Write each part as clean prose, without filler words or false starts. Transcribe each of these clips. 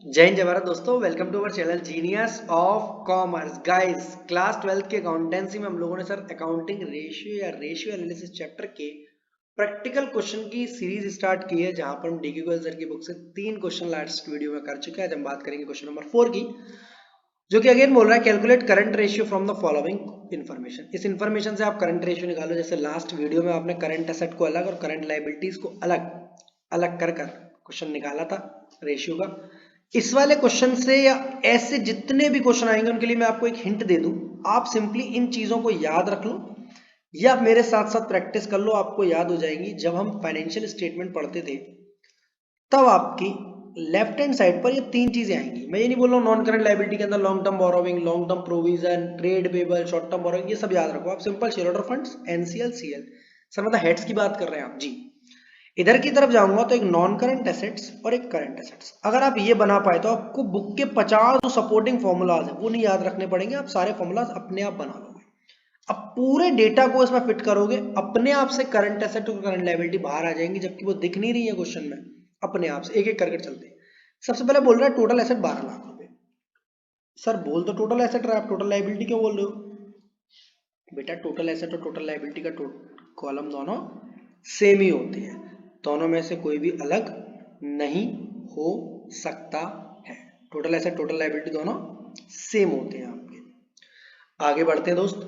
जय हिंद जय भारत दोस्तों, welcome to our channel genius of commerce. Guys, class 12th के अकाउंटेंसी में हम लोगों ने सर अकाउंटिंग रेशियो या रेशियो एनालिसिस चैप्टर के प्रैक्टिकल क्वेश्चन की सीरीज स्टार्ट की है, जहां पर हम डीके गोयल सर की बुक से 3 क्वेश्चन लास्ट वीडियो में कर चुके हैं। आज हम बात करेंगे क्वेश्चन नंबर 4 की, जो कि अगेन बोल रहा है calculate current ratio from the following information. इस इन्फॉर्मेशन से आप करंट रेशियो निकालो। जैसे लास्ट वीडियो में आपने करंट एसेट को अलग और करंट लायबिलिटीज को अलग अलग कर क्वेश्चन निकाला था रेशियो का। इस वाले क्वेश्चन से या ऐसे जितने भी क्वेश्चन आएंगे उनके लिए मैं आपको एक हिंट दे दूं, आप सिंपली इन चीजों को याद रख लो या मेरे साथ साथ प्रैक्टिस कर लो, आपको याद हो जाएंगी। जब हम फाइनेंशियल स्टेटमेंट पढ़ते थे तब आपकी लेफ्ट हैंड साइड पर ये 3 चीजें आएंगी। मैं ये नहीं बोल रहा हूँ नॉन करंट लायबिलिटी के अंदर long term borrowing, long term provision, trade payable, short term borrowing, ये सब याद रखो आप। Simple share holder funds, NCL, CL. Sir मतलब हेड्स की बात कर रहे हैं आप जी। इधर की तरफ जाऊंगा तो एक नॉन करंट एसेट्स और एक करंट एसेट्स। अगर आप ये बना पाए तो आपको बुक के 50 जो सपोर्टिंग फॉर्मूलाज है वो नहीं याद रखने पड़ेंगे, आप सारे फॉर्मूलाज अपने आप बना लोगे। अब पूरे डेटा को इसमें फिट करोगे, अपने आप से करंट एसेट और करंट लायबिलिटी बाहर आ जाएंगी, जबकि वो दिख नहीं रही है क्वेश्चन में। अपने आप से एक एक करके चलते हैं। सबसे पहले बोल रहा है टोटल एसेट 12 लाख रुपए। सर बोल तो टोटल एसेट रहा है, आप टोटल लायबिलिटी क्यों बोल रहे हो? बेटा टोटल एसेट और टोटल लायबिलिटी का कॉलम दोनों सेम ही होते हैं, दोनों में से कोई भी अलग नहीं हो सकता है। टोटल एसेट टोटल लायबिलिटी दोनों सेम होते हैं आपके। आगे बढ़ते हैं दोस्त,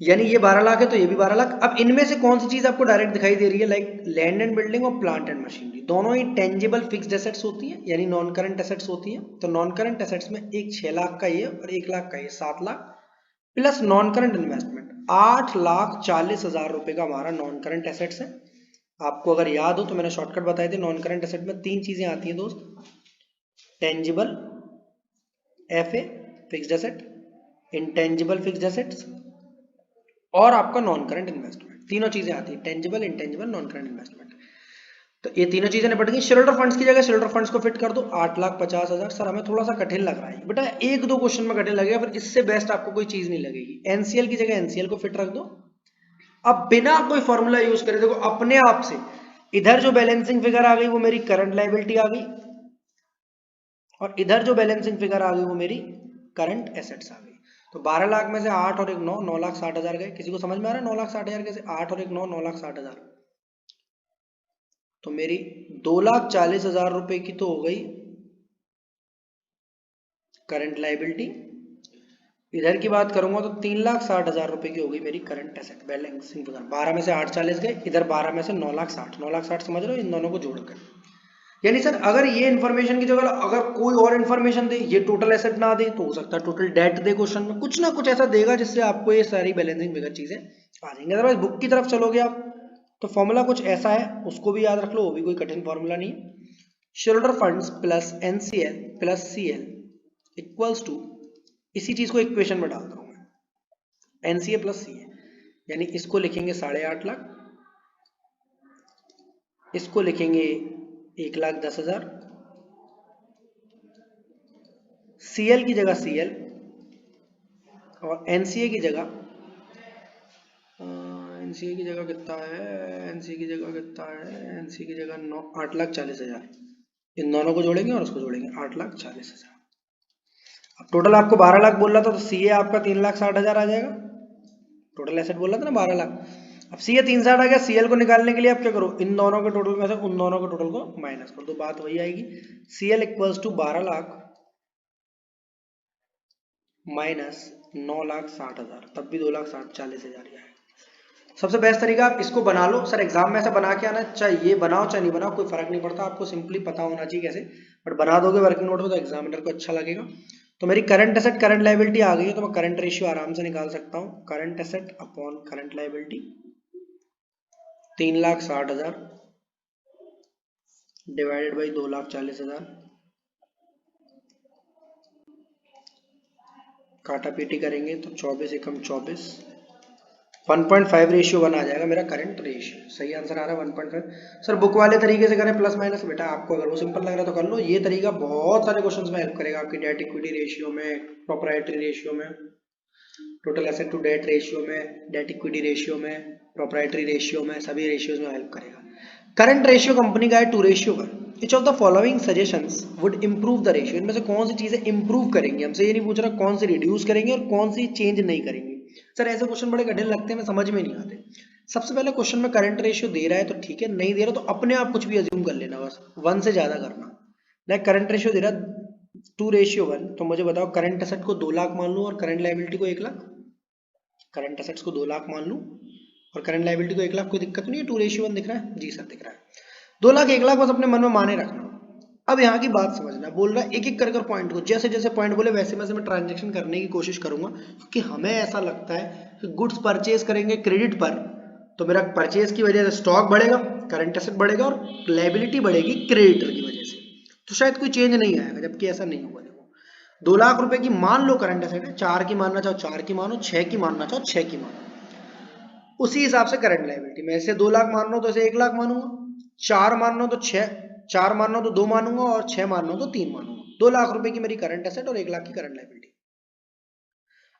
यानी ये 12 लाख है तो ये भी 12 लाख। अब इनमें से कौन सी चीज आपको डायरेक्ट दिखाई दे रही है? लाइक लैंड एंड बिल्डिंग और प्लांट एंड मशीनरी, दोनों ही टेंजिबल फिक्स्ड एसेट्स होती है, यानी नॉन करंट एसेट्स होती है। तो नॉन करंट एसेट्स में एक 6 लाख का ये और 1 लाख का ये, 7 lakh plus non current investment 8,40,000 रुपए का हमारा नॉन करंट एसेट्स है। आपको अगर याद हो तो मैंने शॉर्टकट बताए थे, नॉन करंट एसेट में 3 चीजें आती हैं दोस्त, tangible FA fixed asset, intangible fixed assets और आपका नॉन करंट इन्वेस्टमेंट। तीनों चीजें आती है, tangible, intangible, non current investment. तो ये तीनों चीजें निपट गई। शेयर होल्डर फंड्स की जगह शेयर होल्डर फंड्स को फिट कर दो, 8,50,000। सर हमें थोड़ा सा कठिन लग रहा है बेटा, एक दो क्वेश्चन में कठिन लगेगा, फिर इससे बेस्ट आपको कोई चीज नहीं लगेगी। एनसीएल की जगह एनसीएल को फिट रख दो। अब बिना कोई फॉर्मूला यूज करे देखो अपने आप से इधर जो बैलेंसिंग फिगर आ गई वो मेरी करंट लायबिलिटी आ गई, और इधर जो बैलेंसिंग फिगर आ गई वो मेरी करंट एसेट्स आ गई। तो 12 लाख में से 8 और एक 9, 9,60,000 गए। किसी को समझ में आ रहा है 9,60,000 कैसे? 8 और एक 9, 9,60,000। तो मेरी 2,40,000 रुपए की तो हो गई करंट लायबिलिटी। इधर की बात करूंगा तो 3,60,000 रुपए की हो गई मेरी करंट एसेट बैलेंसिंग फिगर। 12 में से 8,40 गए, इधर 12 में से 9,60,000, 9,60,000 समझ रहे हो इन दोनों को जोड़कर। यानी सर अगर ये इन्फॉर्मेशन की जगह अगर कोई और इन्फॉर्मेशन दे, ये टोटल एसेट ना दे तो हो सकता है टोटल डेट दे क्वेश्चन में, कुछ ना कुछ ऐसा देगा जिससे आपको ये सारी बैलेंसिंग फिगर चीजें आ जाएंगी। अदरवाइज बुक की तरफ चलोगे आप तो फॉर्मूला कुछ ऐसा है, उसको भी याद रख लो, वो भी कोई कठिन फॉर्मूला नहीं है। Share holder funds plus NCL plus CL equals to, इसी चीज को इक्वेशन में डाल दूंगा मैं, एनसीए प्लस सीए। यानी इसको लिखेंगे 8.5 लाख, इसको लिखेंगे 1,10,000, सीएल की जगह सीएल और एनसीए की जगह एनसीए की जगह कितना है, एनसीए की जगह कितना है, एनसीए की जगह 8,40,000। इन दोनों को जोड़ेंगे और उसको जोड़ेंगे, 8,40,000। अब टोटल आपको 12 लाख बोल रहा था तो सीए आपका 3,60,000 आ जाएगा। टोटल एसेट बोल रहा था ना 12 लाख। अब सीए 3,60 आ गया। सीएल को निकालने के लिए आप क्या करो, इन दोनों के टोटल में से उन दोनों के टोटल को माइनस कर दो, बात वही आएगी। CL equals to 12 lakh minus 9,60,000, तब भी 2,40,000 ही आएगा। सबसे बेस्ट तरीका आप इसको बना लो। सर एग्जाम में ऐसा बना के आना, चाहे ये बनाओ चाहे नहीं बनाओ कोई फर्क नहीं पड़ता, आपको सिंपली पता होना चाहिए कैसे, बट बना दोगे वर्किंग नोट में तो एग्जामिनर को अच्छा लगेगा। तो मेरी करंट एसेट करंट लायबिलिटी आ गई है, तो मैं करंट रेशियो आराम से निकाल सकता हूँ। Current asset upon current liability 3,60,000 divided by 2,40,000, काटा पीटी करेंगे तो 24 एकम 24, 1.5 रेशियो 1 आ जाएगा मेरा करंट रेशियो। सही आंसर आ रहा है 1.5। सर बुक वाले तरीके से करें प्लस माइनस, बेटा आपको अगर वो सिंपल लग रहा है तो कर लो। ये तरीका बहुत सारे क्वेश्चंस में हेल्प करेगा आपकी डेट इक्विटी रेशियो में, प्रोप्राइटरी रेशियो में, total asset to debt ratio में, डेट इक्विटी रेशियो में, प्रोप्राइटरी रेशियो में, सभी रेशियोज में हेल्प करेगा। करंट रेशियो कंपनी का है 2 ratio 1, which of the following suggestions would improve the ratio, इनमें से कौन सी चीजें इंप्रूव करेंगे, हमसे ये नहीं पूछ रहा कौन सी रिड्यूस करेंगे और कौन सी चेंज नहीं करेंगे। सर ऐसे क्वेश्चन बड़े कठिन लगते हैं, समझ में नहीं आते। सबसे पहले क्वेश्चन में करंट रेशियो दे रहा है तो ठीक है, नहीं दे रहा तो अपने आप कुछ भी अज्यूम कर लेना, बस 1 से ज्यादा करना। लाइक करंट रेशियो दे रहा 2:1, तो मुझे बताओ करंट एसेट को 2 लाख मान लूं और करंट लायबिलिटी को 1 लाख। करंट एसेट्स को 2 लाख मान लूं और करंट लायबिलिटी को 1 लाख, कोई दिक्कत नहीं है। 2:1 दिख रहा है जी सर, दिख रहा है। 2 लाख 1 लाख बस अपने मन में माने रखना। अब यहाँ की बात समझना, बोल रहा है एक एक कर पॉइंट को, जैसे जैसे पॉइंट बोले वैसे वैसे मैं ट्रांजेक्शन करने की कोशिश करूंगा, क्योंकि हमें ऐसा लगता है कि गुड्स परचेज करेंगे क्रेडिट पर तो मेरा परचेज की वजह से स्टॉक बढ़ेगा, करंट एसेट बढ़ेगा और लायबिलिटी बढ़ेगी क्रेडिटर की वजह से, तो शायद कोई चेंज नहीं आएगा, जबकि ऐसा नहीं होगा। देखो 2 लाख रुपए की मान लो करंट एसेट है, 4 की मानना चाहो 4 की मानो, 6 की मानना चाहो 6 की मानो, उसी हिसाब से करंट लायबिलिटी। मैं इसे 2 लाख मान रहा हूं तो इसे 1 लाख मानूंगा, 4 मान रहा हूं तो 6, 4 मान रहा हूं तो 2 मानूंगा और 6 मान रहा हूं तो 3 मानूंगा। 2 लाख रुपए की मेरी करंट एसेट और 1 लाख की करंट लायबिलिटी।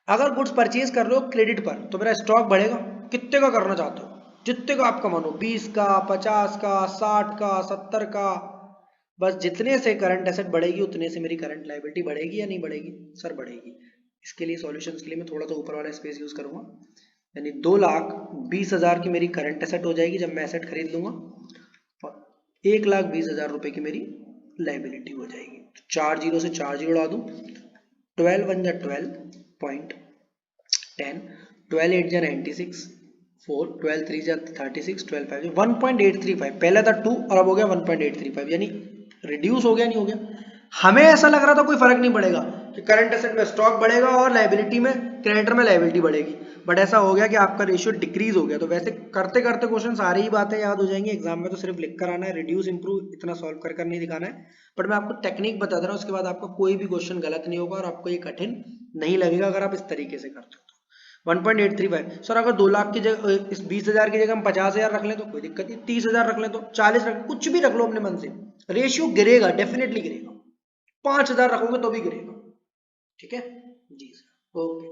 अगर गुड्स परचेज कर रहे हो क्रेडिट पर तो मेरा स्टॉक बढ़ेगा, कितने का करना चाहते हो, जितने का आपका मानो, 20 का, 50 का, 60 का, 70 का, बस जितने से करंट एसेट बढ़ेगी उतने से मेरी करंट लायबिलिटी बढ़ेगी या नहीं बढ़ेगी, सर बढ़ेगी। इसके लिए सॉल्यूशंस के लिए मैं थोड़ा सा ऊपर वाला स्पेस यूज करूंगा, यानी 2,20,000 की मेरी करंट एसेट हो जाएगी जब मैं एसेट खरीद लूंगा, और 1,20,000 रुपए की मेरी लायबिलिटी हो जाएगी। तो 4 जीरो से 4 जीरो उड़ा दूं, 12 1 जा 12.10, 12 8 जा 96, 4 12 3 जा 36, 12 5 जा 1.835, पहले था 2 और अब हो गया 1.835, यानी रिड्यूस हो गया, नहीं हो गया। हमें ऐसा लग रहा था कोई फर्क नहीं पड़ेगा कि करंट एसेट में स्टॉक बढ़ेगा और लायबिलिटी में, क्रेडिटर में लायबिलिटी बढ़ेगी, बट ऐसा हो गया कि आपका रेशियो डिक्रीज हो गया। तो वैसे करते करते क्वेश्चन सारी ही बातें याद हो जाएंगी, एग्जाम में तो सिर्फ लिख कर आना है, रिड्यूस इंप्रूव इतना सॉल्व कर कर नहीं दिखाना है, बट मैं आपको टेक्निक बता दे रहा हूँ, उसके बाद आपका कोई भी क्वेश्चन गलत नहीं होगा और आपको ये कठिन नहीं लगेगा अगर आप इस तरीके से करते हो। 1.835, सर अगर 2 लाख की जगह, इस 20,000 की जगह हम 50,000 रख लें तो कोई दिक्कत नहीं, 30,000 रख लें तो 40 रख, कुछ भी रख लो अपने मन से, रेशियो गिरेगा, डेफिनेटली गिरेगा। 5,000 रखोगे तो भी गिरेगा, ठीक है जी सर, ओके।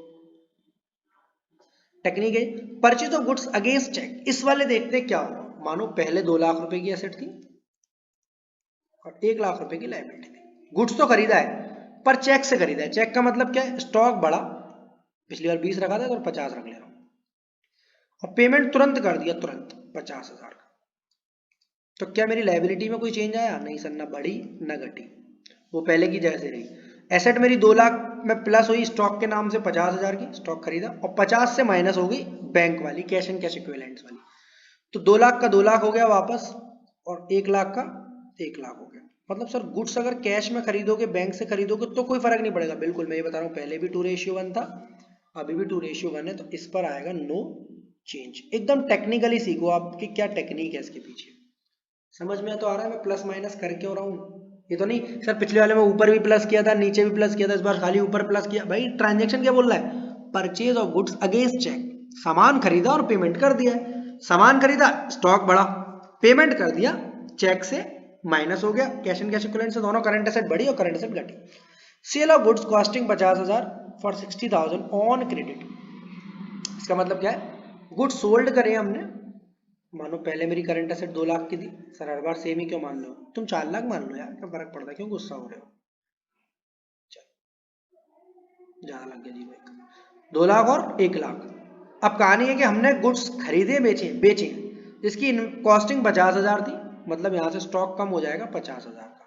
टेक्निक है purchase of goods against cheque, इस वाले देखते क्या होगा। मानो पहले 2 लाख रुपए की एसेट थी और 1 लाख रुपए की लायबिलिटी थी, गुड्स तो खरीदा है पर चेक से खरीदा है। चेक का मतलब क्या है, स्टॉक बढ़ा, पिछली बार 20 रखा था तो 50 रख ले रहा हूं, और पेमेंट तुरंत कर दिया, तुरंत 50,000 का, तो क्या मेरी लायबिलिटी में कोई चेंज आया, नहीं सर, ना बढ़ी ना घटी, वो पहले की जैसे रही। एसेट मेरी 2 लाख में प्लस हुई स्टॉक के नाम से 50,000 की, स्टॉक खरीदा, और 50 से माइनस हो गई बैंक वाली, कैश एंड कैश इक्विवेलेंट्स वाली, तो 2 लाख का 2 लाख हो गया वापस और 1 लाख का 1 लाख हो गया। मतलब सर गुड्स अगर कैश में खरीदोगे, बैंक से खरीदोगे तो कोई फर्क नहीं पड़ेगा, बिल्कुल मैं ये बता रहा हूँ, पहले भी 2:1 था, अभी भी 2:1 है, तो इस पर आएगा नो चेंज। एकदम टेक्निकली सीखो आपकी क्या टेक्निक है इसके पीछे, समझ में तो आ रहा है मैं प्लस माइनस कर क्यों रहा हूँ। ये तो नहीं सर पिछले वाले में ऊपर भी प्लस किया था नीचे भी प्लस किया था, इस बार खाली ऊपर प्लस किया, भाई ट्रांजेक्शन क्या बोल रहा है, purchase of goods against cheque, सामान खरीदा और पेमेंट कर दिया, सामान खरीदा स्टॉक बढ़ा, पेमेंट कर दिया, चेक से माइनस हो गया, कैश एंड कैश इक्विवेलेंट से दोनों करंट एसेट बढ़ी और करंट एसेट घटी। Sale of goods costing 50,000 for 60,000 on credit, इसका मतलब क्या है, गुड्स सोल्ड करे हमने, मानो पहले मेरी करंट एसेट 2 लाख की थी, सर हर बार सेम ही क्यों मान लो, तुम 4 लाख मान लो यार, क्या फर्क पड़ता है, क्यों गुस्सा हो रहे हो, ज्यादा लग गया जी, 2 लाख और 1 लाख। अब कहानी है कि हमने गुड्स खरीदे बेचे बेचे, जिसकी कॉस्टिंग 50,000 थी, मतलब यहां से स्टॉक कम हो जाएगा 50,000 का,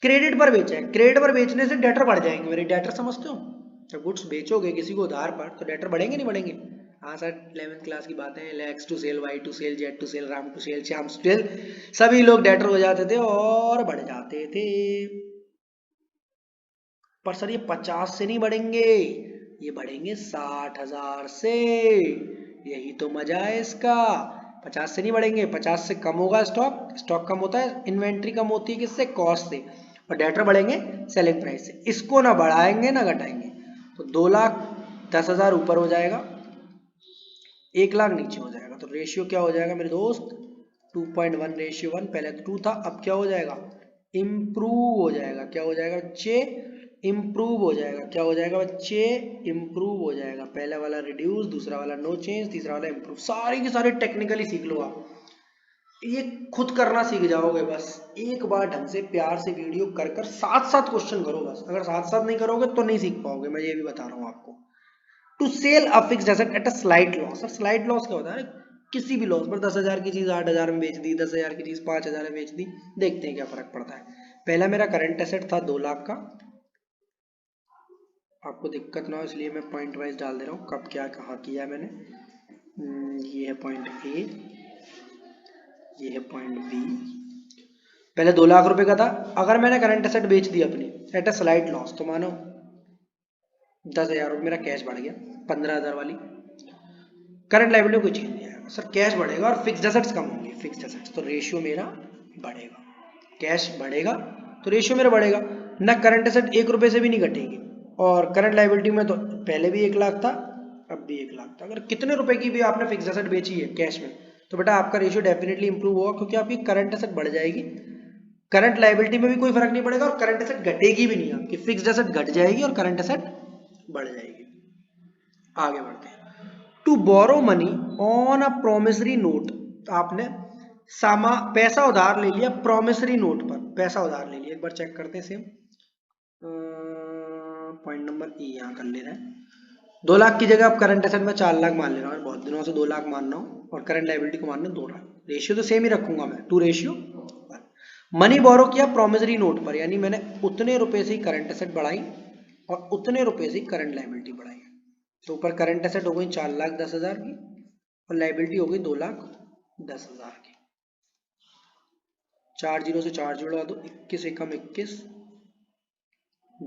क्रेडिट पर बेचा है, क्रेडिट पर बेचने से डेटर बढ़ जाएंगे मेरे, डेटर समझते हो, जब गुड्स बेचोगे किसी को उधार पर तो डेटर बढ़ेंगे नहीं बढ़ेंगे, हाँ सर 11th क्लास की बातें हैं, X to sell, Y to sell, Z to sell, Ram to sell, Shyam to sell, सभी लोग डेटर हो जाते थे और बढ़ जाते थे। पर सर ये 50 से नहीं बढ़ेंगे, ये बढ़ेंगे 60,000 से, यही तो मजा है इसका। 50 से नहीं बढ़ेंगे, 50 से कम होगा स्टॉक, स्टॉक कम होता है, इन्वेंट्री कम होती है किससे, कॉस्ट से, और डेटर बढ़ेंगे सेलिंग प्राइस से, इसको ना बढ़ाएंगे ना घटाएंगे, तो 2,10,000 ऊपर हो जाएगा, 1 लाख नीचे हो जाएगा, तो रेशियो क्या हो जाएगा मेरे दोस्त, 2.1:1, पहले तो 2 था, अब क्या हो जाएगा, इम्प्रूव हो जाएगा, क्या हो जाएगा बच्चे, इम्प्रूव हो जाएगा, क्या हो जाएगा बच्चे, इम्प्रूव हो जाएगा, पहला वाला रिड्यूस, दूसरा वाला नो चेंज, तीसरा वाला इम्प्रूव, सारी की सारी टेक्निकली सीख लो आप। ये खुद करना सीख जाओगे, बस एक बार ढंग से प्यार से वीडियो कर कर साथ साथ क्वेश्चन करो बस। अगर साथ साथ नहीं करोगे तो नहीं सीख पाओगे, मैं ये भी बता रहा हूँ आपको। To sell a fixed asset at a slight loss. Sir slight loss क्या होता है? किसी भी लॉस पर 10,000 की चीज 8,000 में बेच दी, 10,000 की चीज 5,000 में बेच दी, देखते हैं क्या फर्क पड़ता है। पहला मेरा करंट एसेट था 2 लाख का, आपको दिक्कत ना हो इसलिए मैं पॉइंट वाइज डाल दे रहा हूँ कब क्या कहाँ किया मैंने। ये है पॉइंट ए, ये है पॉइंट बी। पहले 2 लाख रुपए का था, अगर मैंने करंट एसेट बेच दी अपनी एट अ स्लाइट लॉस, तो मानो 10,000 रुपये मेरा कैश बढ़ गया, 15,000 वाली। करंट लायबिलिटी कोई चेंज नहीं आएगा सर, कैश बढ़ेगा और फिक्स्ड एसेट्स कम होंगे। फिक्स्ड एसेट्स तो रेशियो मेरा बढ़ेगा, कैश बढ़ेगा तो रेशियो मेरा बढ़ेगा ना। करंट एसेट 1 रुपए से भी नहीं घटेगी, और करंट लायबिलिटी में तो पहले भी 1 लाख था, अब भी 1 लाख था। अगर कितने रुपए की भी आपने फिक्स्ड एसेट बेची है कैश में, तो बेटा आपका रेशियो डेफिनेटली इंप्रूव होगा, क्योंकि आपकी करंट एसेट बढ़ जाएगी। करंट लायबिलिटी में भी कोई फर्क नहीं पड़ेगा और करंट एसेट घटेगी भी नहीं, आपकी फिक्स्ड एसेट घट जाएगी और करंट एसेट बढ़ जाएगी। आगे बढ़ते हैं। To borrow money on a promissory note, आपने पैसा उधार ले लिया प्रोमिसरी नोट पर, पैसा उधार ले लिया। एक बार चेक करते हैं सेम पॉइंट नंबर ई यहाँ कर ले रहे हैं। 2 लाख की जगह आप करंट एसेट में 4 लाख मान ले रहा हूँ, बहुत दिनों से 2 लाख मान रहा हूँ, और करंट लायबिलिटी को मान रहा हूँ 2 लाख। रेशियो तो सेम ही रखूंगा मैं, 2:1। मनी बोरो किया प्रोमिसरी नोट पर, यानी मैंने उतने रुपए से ही करंट एसेट बढ़ाई और उतने रुपए से ही करंट लायबिलिटी बढ़ाई। तो ऊपर करंट एसेट हो गई 4,10,000 की और लायबिलिटी हो गई 2,10,000 की। 4 जीरो से 4 जोड़ा दो, 21 एकम 21,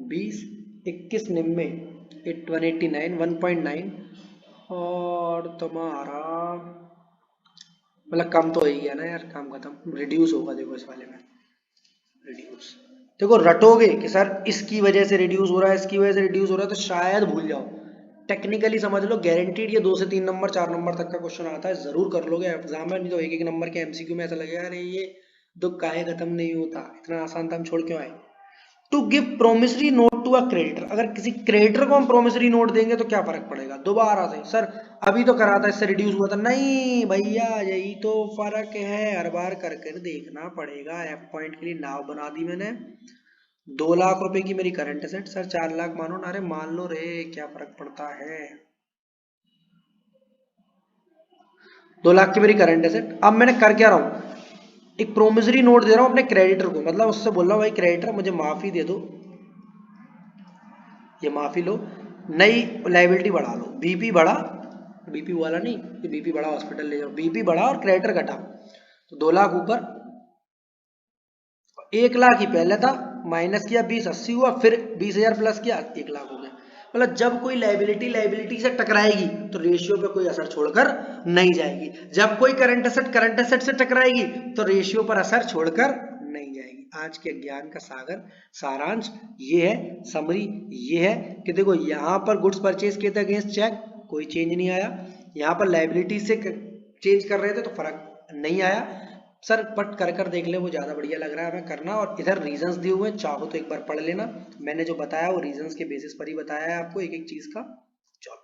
20, 21 निन्मे 189, 1.9, और तुम्हारा मतलब कम तो हो ही गया ना यार, काम खत्म। रिड्यूस होगा देखो इस वाले में, रिड्यूस। देखो रटोगे कि सर इसकी वजह से रिड्यूस हो रहा है, इसकी वजह से रिड्यूस हो रहा है, तो शायद भूल जाओ। टेक्निकली समझ लो, गारंटीड ये 2 से 3 नंबर 4 नंबर तक का क्वेश्चन आता है, जरूर कर लोगे एग्जाम में। नहीं तो 1-1 नंबर के एमसीक्यू में ऐसा लगेगा अरे ये दुख काहे खत्म नहीं होता, इतना आसान था हम छोड़ क्यों आए। To give promissory note to a creditor, अगर किसी क्रेडिटर को हम प्रोमिसरी नोट देंगे तो क्या फर्क पड़ेगा? दोबारा से सर अभी तो करा था इससे रिड्यूस हुआ था, नहीं भैया यही तो फर्क है, हर बार कर कर देखना पड़ेगा। एफ पॉइंट के लिए नाव बना दी मैंने। 2 लाख रुपए की मेरी करंट एसेट, सर 4 लाख मानो ना, अरे मान लो रे, क्या फर्क पड़ता है। 2 लाख की मेरी करंट एसेट, अब मैंने कर क्या रहा हूं, एक प्रोमिसरी नोट दे रहा हूं अपने क्रेडिटर को, मतलब उससे बोल रहा हूं भाई क्रेडिटर मुझे माफी दे दो, ये माफी लो, नई लायबिलिटी बढ़ा लो। बीपी बढ़ा, बीपी वाला नहीं, ये बीपी बढ़ा हॉस्पिटल ले जाओ, बीपी बढ़ा और क्रेडिटर घटा, तो 2 लाख ऊपर, 1 लाख ही पहले था, माइनस किया 20, 80 हुआ, फिर 20,000 प्लस किया 1 लाख हो गया। मतलब जब कोई लायबिलिटी से टकराएगी तो रेशियो पे कोई असर छोड़कर नहीं जाएगी, जब कोई करंट एसेट से टकराएगी तो रेशियो पर असर छोड़कर नहीं जाएगी। आज के ज्ञान का सागर सारांश ये है, समरी ये है कि देखो यहाँ पर गुड्स परचेज किए थे अगेंस्ट चेक, कोई चेंज नहीं आया। यहाँ पर लायबिलिटी से चेंज कर रहे थे तो फर्क नहीं आया। सर बट कर कर देख ले, वो ज्यादा बढ़िया लग रहा है हमें करना। और इधर रीजंस दिए हुए हैं, चाहो तो एक बार पढ़ लेना, मैंने जो बताया वो रीजंस के बेसिस पर ही बताया है आपको एक एक चीज का। चलो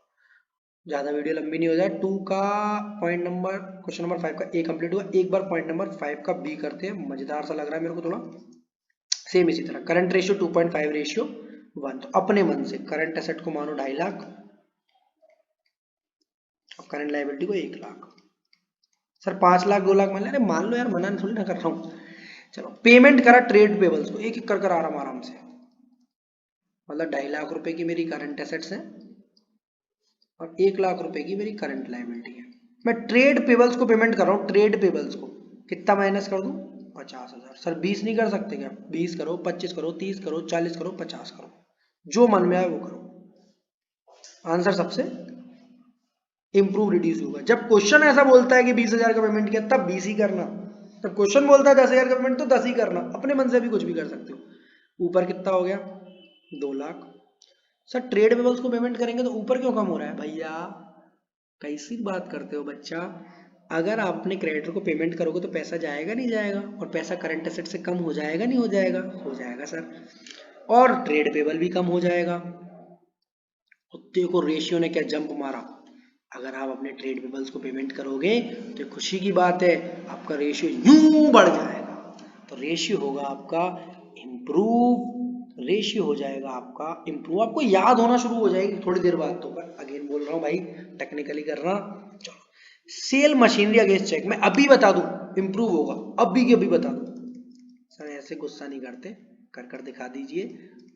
ज्यादा वीडियो लंबी नहीं हो जाए। 2 का पॉइंट नंबर, क्वेश्चन नंबर 5 का ए कंप्लीट हुआ, एक बार पॉइंट नंबर 5 का बी करते हैं, मजेदार सा लग रहा है मेरे को थोड़ा। सेम इसी तरह करंट रेशियो 2.5:1, तो अपने मन से करंट एसेट को मानो 2.5 लाख और करंट लायबिलिटी को 1 लाख। सर 5 लाख 2 लाख मान ले, अरे मान लो यार, मना थोड़ी ना कर रहा हूँ। चलो पेमेंट करा ट्रेड पेबल्स को, एक एक कर कर आ रहा हूँ आराम से, मतलब 2.5 लाख रुपए की मेरी करंट एसेट्स है और 1 लाख रुपए की मेरी करंट लायबिलिटी है। मैं ट्रेड पेबल्स को पेमेंट कर रहा हूँ, ट्रेड पेबल्स को कितना माइनस कर दूं, 50,000। सर 20 नहीं कर सकते क्या? 20 करो, 25 करो, 30 करो, 40 करो, 50 करो, जो मन में आए वो करो। आंसर सबसे इंप्रूव रिड्यूस होगा। जब क्वेश्चन ऐसा बोलता है कि 20,000 का पेमेंट किया तब 20 ही करना, जब क्वेश्चन बोलता है 10,000 का पेमेंट तो 10 ही करना। अपने मन से भी कुछ भी कर सकते हो। ऊपर कितना हो गया, 2 लाख। सर ट्रेड पेबल्स को पेमेंट करेंगे तो ऊपर क्यों कम हो रहा है भैया? कैसी बात करते हो बच्चा? अगर आप अपने क्रेडिटर को पेमेंट करोगे तो पैसा जाएगा नहीं जाएगा, और पैसा करंट एसेट से कम हो जाएगा नहीं हो जाएगा? हो जाएगा सर, और ट्रेड पेबल भी कम हो जाएगा। कुत्ते को रेशियो ने क्या जंप मारा, अगर आप अपने ट्रेड पेबल्स को पेमेंट करोगे तो खुशी की बात है, आपका रेशियो यूं बढ़ जाएगा। तो रेशियो होगा आपका इम्प्रूव, रेशियो हो जाएगा आपका इम्प्रूव। आपको याद होना शुरू हो जाएगी थोड़ी देर बाद। तो अगेन बोल रहा हूँ भाई, टेक्निकली कर रहा। चलो, सेल मशीनरी अगेंस्ट चेक, मैं अभी बता दूं इम्प्रूव होगा, अभी के अभी बता दूं। सर ऐसे गुस्सा नहीं करते, कर दिखा दीजिए।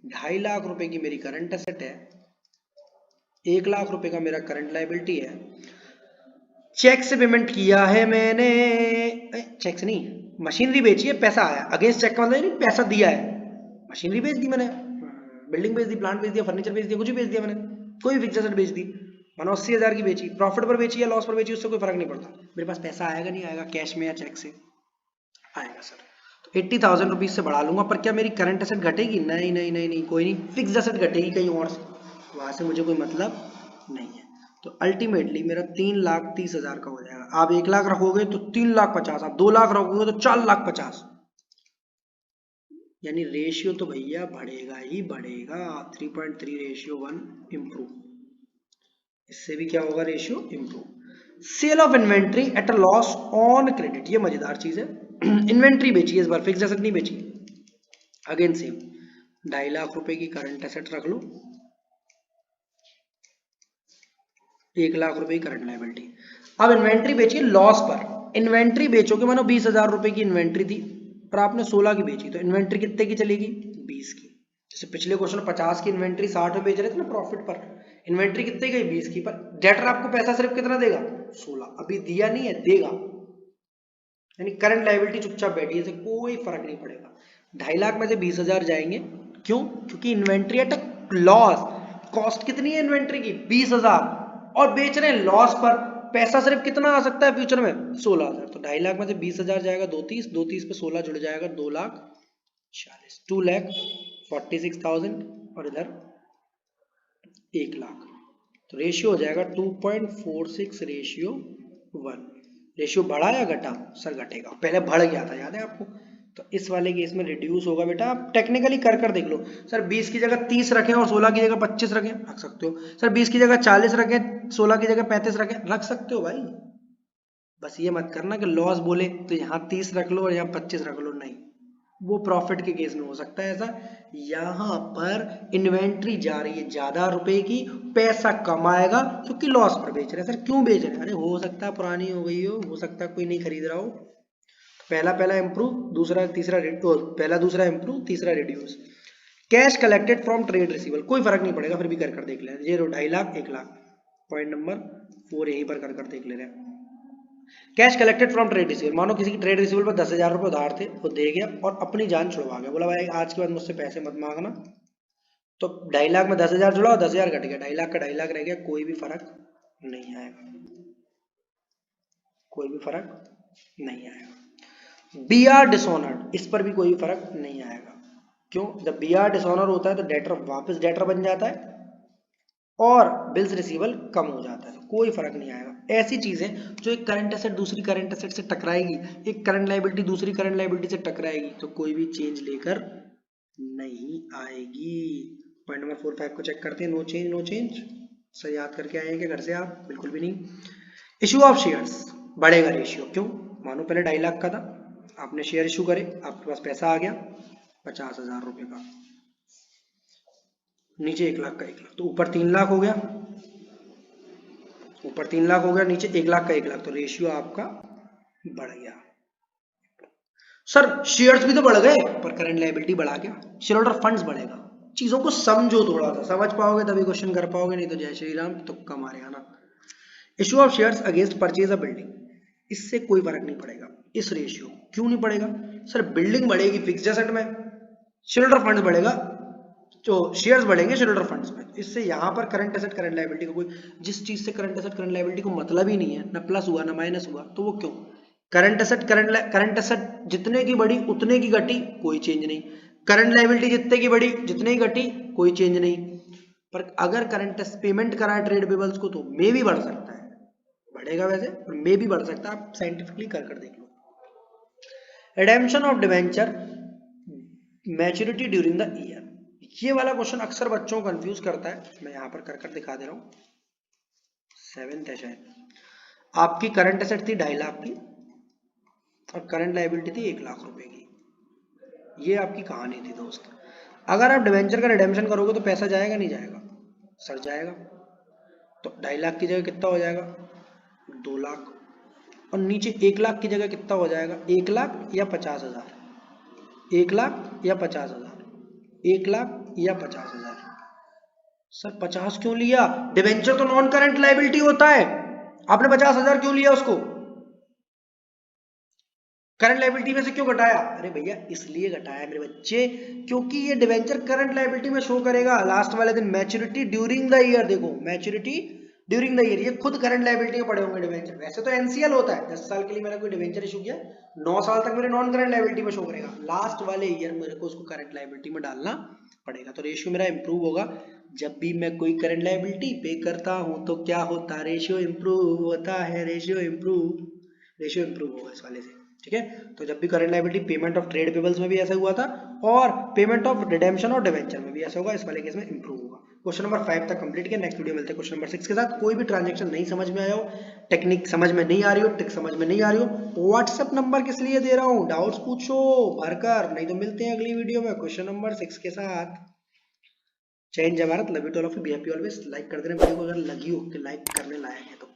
2.5 लाख रुपए की मेरी करंट एसेट है, 1 लाख रुपए का मेरा करंट लायबिलिटी है। चेक से पेमेंट किया है मैंने, चेक से नहीं, मशीनरी बेची है, पैसा आया। अगेंस्ट चेक का मतलब नहीं पैसा दिया है, मशीनरी बेच दी मैंने, बिल्डिंग बेच दी, प्लांट बेच दिया, फर्नीचर बेच दिया, कुछ भी बेच दिया मैंने, कोई फिक्स एसेट बेच दी। मैंने 80,000 की बेची, प्रॉफिट पर बेची या लॉस पर बेची, उससे कोई फर्क नहीं पड़ता। मेरे पास पैसा आएगा नहीं आएगा, कैश में या चेक से आएगा सर। तो 80,000 रुपीज से बढ़ा लूंगा, पर क्या मेरी करंट एसेट घटेगी? नहीं नहीं नहीं नहीं, कोई नहीं, फिक्स एसेट घटेगी कहीं और से, वहां से मुझे कोई मतलब नहीं है। तो अल्टीमेटली मेरा 3,30,000 का हो जाएगा। आप 1 लाख रखोगे तो 3,50,000, आप 2 लाख रखोगे तो 4,50,000, यानी रेशियो तो भैया बढ़ेगा ही बढ़ेगा। 3.3 रेशियो 1 इम्प्रूव, इससे भी क्या होगा? Ratio improve. Sale of inventory at a loss on credit, ये मजेदार चीज है। इन्वेंट्री बेची इस बार, फिक्स एसेट नहीं बेची। अगेन सेम, 2.5 लाख रुपए की करंट एसेट रख लो, 1 लाख रुपए की करंट लायबिलिटी। अब इन्वेंट्री बेची लॉस पर, इन्वेंट्री बेचोगे, मानो 20,000 रुपए की इन्वेंट्री थी और आपने 16 की बेची, तो इन्वेंट्री कितने की चलेगी? 20 की। जैसे पिछले क्वेश्चन 50 की इन्वेंट्री 60 में बेच रहे थे ना प्रॉफिट पर, इन्वेंट्री कितने गई? 20 की। पर डेटर आपको पैसा सिर्फ कितना देगा? 16। अभी दिया नहीं है, देगा, यानी करंट लायबिलिटी चुपचाप बैठी है, कोई फर्क नहीं पड़ेगा। 2.5 लाख में से 20,000 जाएंगे, क्यों? क्योंकि इन्वेंट्री एट लॉस, कॉस्ट कितनी है इन्वेंट्री की? 20,000, और बेच रहे हैं लॉस पर, पैसा सिर्फ कितना आ सकता है फ्यूचर में? 16,000। तो 2.5 लाख में से 20,000 जाएगा, 230 पे 16 जुड़ जाएगा, 2,40,000, 2,46,000, और इधर 1 लाख। तो रेशियो हो जाएगा 2.46 रेशियो 1। रेशियो बढ़ा या घटा? सर घटेगा, पहले बढ़ गया था, याद है आपको? तो इस वाले केस में रिड्यूस होगा। बेटा आप टेक्निकली कर देख लो। सर 20 की जगह 30 रखें और 16 की जगह 25 रखें, रख सकते हो। सर 20 की जगह 40 रखें, 16 की जगह 35 रखें, रख सकते हो भाई। बस ये मत करना कि लॉस बोले तो यहाँ 30 रख लो और यहाँ 25 रख लो, नहीं, वो प्रॉफिट के केस में हो सकता है ऐसा। यहां पर इन्वेंट्री जा रही है ज्यादा रुपए की, पैसा कमाएगा क्योंकि लॉस पर बेच रहे हैं। सर क्यों बेच रहे हैं? अरे हो सकता है पुरानी हो गई हो सकता है कोई नहीं खरीद रहा हो। पहला इम्प्रूव, दूसरा तीसरा, पहला दूसरा इम्प्रूव, तीसरा reduce. Cash collected from trade रिसीवल, कोई फर्क नहीं पड़ेगा, फिर भी कर देख ले। 2.5 लाख 1 लाख, पॉइंट नंबर 4 यहीं पर कर देख ले रहे हैं। कैश कलेक्टेड फ्रॉम ट्रेड रिसीवल, मानो किसी की ट्रेड रिसीवल पर 10,000 रुपए उधार थे, वो दे गया और अपनी जान छुड़वा गया, बोला भाई आज के बाद मुझसे पैसे मत मांगना। तो 2.5 लाख में 10,000 जुड़ा, 10,000 घट गया, 2.5 लाख का 2.5 लाख रह गया, कोई भी फर्क नहीं आएगा, कोई भी फर्क नहीं आएगा। बी आर डिसऑनर्ड, इस पर भी कोई फर्क नहीं आएगा। क्यों? जब बी आर डिसऑनर होता है तो डेटर वापस डेटर बन जाता है और बिल्स रिसीवल कम हो जाता है, तो कोई फर्क नहीं आएगा। ऐसी चीजें जो एक करंट एसेट दूसरी करंट एसेट से टकराएगी, एक करंट लायबिलिटी दूसरी करंट लायबिलिटी से टकराएगी, तो कोई भी चेंज लेकर नहीं आएगी। पॉइंट नंबर 4 5 को चेक करते हैं। No change, no change. Sir याद करके आए हैं क्या घर से आप? बिल्कुल भी नहीं। इशू ऑफ शेयर्स, बढ़ेगा रेशियो, क्यों? मानो पहले 2.5 लाख का था, आपने शेयर इशू करे, आपके पास पैसा आ गया 50,000 रुपए का, नीचे 1 लाख का 1 लाख, तो ऊपर 3 लाख हो गया, ऊपर 3 लाख हो गया, नीचे 1 लाख का 1 लाख, तो रेशियो आपका बढ़ गया। सर शेयर्स भी तो बढ़ गए पर करंट लायबिलिटी बढ़ा गया, शेयर होल्डर फंड्स बढ़ेगा। चीजों को समझो, थोड़ा सा समझ पाओगे तभी क्वेश्चन कर पाओगे, नहीं तो जय श्री राम तुक्का मारेगा ना। Issue of shares against purchase of building, इससे कोई फर्क नहीं पड़ेगा इस रेशियो। क्यों नहीं पड़ेगा? सर बिल्डिंग बढ़ेगी फिक्स्ड एसेट में, शेयर होल्डर फंड्स बढ़ेगा, तो शेयर्स बढ़ेंगे शेयर होल्डर फंड्स में, इससे यहाँ पर करंट एसेट करंट लायबिलिटी को कोई, जिस चीज से करंट एसेट करंट लायबिलिटी को मतलब ही नहीं है, ना प्लस हुआ ना माइनस हुआ, तो वो क्यों? करंट एसेट जितने की बढ़ी उतने की घटी, कोई चेंज नहीं। करंट लायबिलिटी जितने की बढ़ी जितने की घटी, कोई चेंज नहीं। पर अगर करंट पेमेंट करा है ट्रेड पेबल्स को तो मे भी बढ़ सकता है, बढ़ेगा वैसे पर मे भी बढ़ सकता है, आप साइंटिफिकली कर देख लो। Redemption of debenture maturity during the year, ये वाला क्वेश्चन अक्सर बच्चों को कंफ्यूज करता है, मैं यहां पर कर दिखा दे रहा हूं। 7th है शायद। आपकी करंट एसेट थी 2.5 लाख की और करंट लायबिलिटी थी 1 लाख रुपए की। ये आपकी कहानी थी दोस्त। अगर आप डिवेंचर का रिडेम्पशन करोगे तो पैसा जाएगा नहीं जाएगा? सर जाएगा। तो 2.5 लाख की जगह कितना हो जाएगा? 2 लाख। और नीचे 1 लाख की जगह कितना हो जाएगा? 1 लाख या 50,000? 1 लाख या 50,000? 1 लाख या 50,000? सर 50 क्यों लिया? डिवेंचर तो नॉन करंट लायबिलिटी होता है, आपने 50,000 क्यों लिया उसको? करंट लायबिलिटी में से क्यों घटाया? अरे भैया इसलिए घटाया मेरे बच्चे क्योंकि ये डिवेंचर करंट लायबिलिटी में शो करेगा लास्ट वाले दिन मैच्योरिटी ड्यूरिंग द ईयर। देखो मैच्योरिटी ड्यूरिंग द ईयर, ये खुद करंट लायबिलिटी में पड़े होंगे डिवेंचर। वैसे तो एनसीएल होता है, 10 साल के लिए मैंने कोई डिवेंचर इशू किया, 9 साल तक मेरे नॉन करंट लायबिलिटी में शो करेगा, लास्ट वाले ईयर मेरे को उसको करंट लायबिलिटी में डालना पड़ेगा। तो रेशियो मेरा इंप्रूव होगा जब भी मैं कोई करंट लायबिलिटी पे करता हूं। तो क्या होता? रेशियो इंप्रूव होता है, रेशियो इंप्रूव होगा इस वाले से। ठीक है, तो जब भी current liability payment of trade payables में भी ऐसा हुआ था और पेमेंट ऑफ रिडेम्पशन और डिवेंचर में भी ऐसा होगा, इस वाले केस में इंप्रूव होगा। क्वेश्चन नंबर 5 तक कंप्लीट किया। नेक्स्ट वीडियो मिलते हैं क्वेश्चन नंबर 6 के साथ। कोई भी ट्रांजैक्शन नहीं समझ में आया हो, टेक्निक समझ में नहीं आ रही हो, ट्रिक समझ में नहीं आ रही हो, व्हाट्सएप नंबर किस लिए दे रहा हूँ, डाउट्स पूछो भरकर, नहीं तो मिलते हैं अगली वीडियो में क्वेश्चन नंबर 6 के साथ। जय हिंद जय Bharat, love you to all of you, be happy always. Like कर देना वीडियो को अगर लगी हो कि लाइक करने लायक है तो।